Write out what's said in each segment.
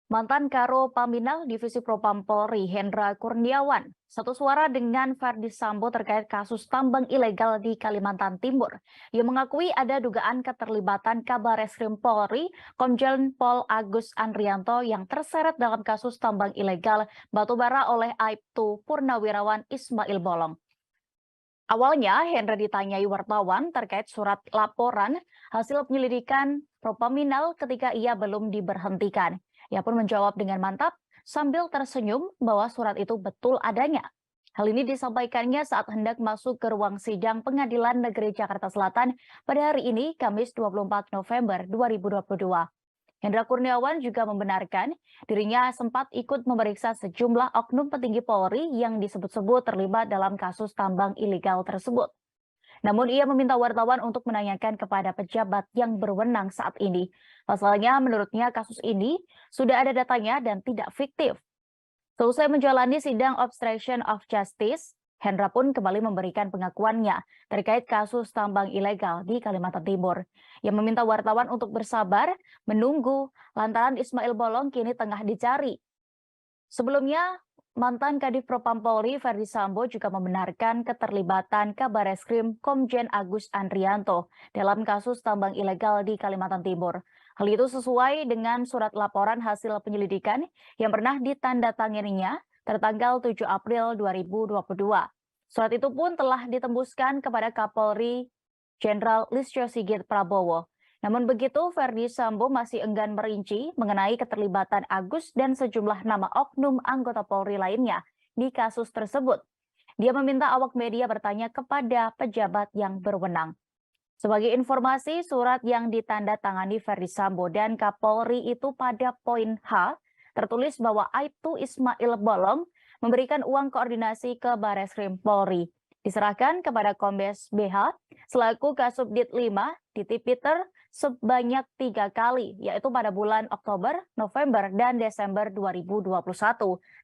Mantan Karo Paminal Divisi Propam Polri Hendra Kurniawan satu suara dengan Verdi Sambo terkait kasus tambang ilegal di Kalimantan Timur. Ia mengakui ada dugaan keterlibatan Kabareskrim Polri Komjen Pol Agus Andrianto yang terseret dalam kasus tambang ilegal batubara oleh Aibtu Purnawirawan Ismail Bolong. Awalnya, Hendra ditanyai wartawan terkait surat laporan hasil penyelidikan Propaminal ketika ia belum diberhentikan. Ia pun menjawab dengan mantap sambil tersenyum bahwa surat itu betul adanya. Hal ini disampaikannya saat hendak masuk ke ruang sidang Pengadilan Negeri Jakarta Selatan pada hari ini, Kamis 24 November 2022. Hendra Kurniawan juga membenarkan dirinya sempat ikut memeriksa sejumlah oknum petinggi Polri yang disebut-sebut terlibat dalam kasus tambang ilegal tersebut. Namun ia meminta wartawan untuk menanyakan kepada pejabat yang berwenang saat ini. Pasalnya menurutnya kasus ini sudah ada datanya dan tidak fiktif. Selesai menjalani sidang obstruction of justice, Hendra pun kembali memberikan pengakuannya terkait kasus tambang ilegal di Kalimantan Timur. Ia meminta wartawan untuk bersabar menunggu lantaran Ismail Bolong kini tengah dicari. Sebelumnya, mantan Kadif Propam Polri Verdi Sambo juga membenarkan keterlibatan Kabareskrim Komjen Agus Andrianto dalam kasus tambang ilegal di Kalimantan Timur. Hal itu sesuai dengan surat laporan hasil penyelidikan yang pernah ditandatanganinya tertanggal 7 April 2022. Surat itu pun telah ditembuskan kepada Kapolri Jenderal Listio Sigit Prabowo. Namun begitu, Verdi Sambo masih enggan merinci mengenai keterlibatan Agus dan sejumlah nama oknum anggota Polri lainnya di kasus tersebut. Dia meminta awak media bertanya kepada pejabat yang berwenang. Sebagai informasi, surat yang ditandatangani Verdi Sambo dan Kapolri itu pada poin H tertulis bahwa Aibtu Ismail Bolong memberikan uang koordinasi ke Bareskrim Polri. Diserahkan kepada Kombes BH selaku Kasubdit 5 di Tipiter sebanyak 3 kali, yaitu pada bulan Oktober, November, dan Desember 2021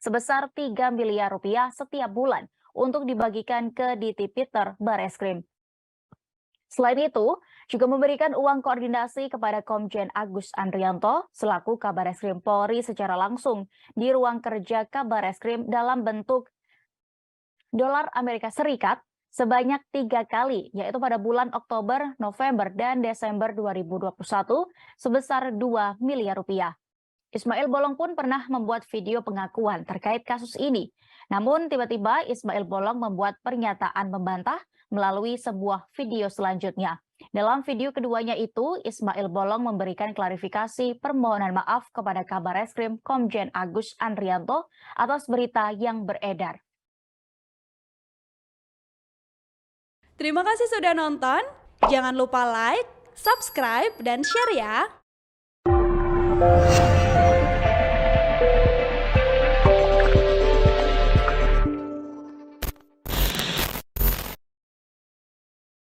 sebesar 3 miliar rupiah setiap bulan untuk dibagikan ke Ditipiter Bareskrim. Selain itu, juga memberikan uang koordinasi kepada Komjen Agus Andrianto selaku Kabareskrim Polri secara langsung di ruang kerja Kabareskrim dalam bentuk dolar Amerika Serikat sebanyak 3 kali, yaitu pada bulan Oktober, November, dan Desember 2021 sebesar 2 miliar rupiah. Ismail Bolong pun pernah membuat video pengakuan terkait kasus ini. Namun tiba-tiba Ismail Bolong membuat pernyataan membantah melalui sebuah video selanjutnya. Dalam video keduanya itu, Ismail Bolong memberikan klarifikasi permohonan maaf kepada Kabareskrim Komjen Agus Andrianto atas berita yang beredar. Terima kasih sudah nonton. Jangan lupa like, subscribe, dan share ya.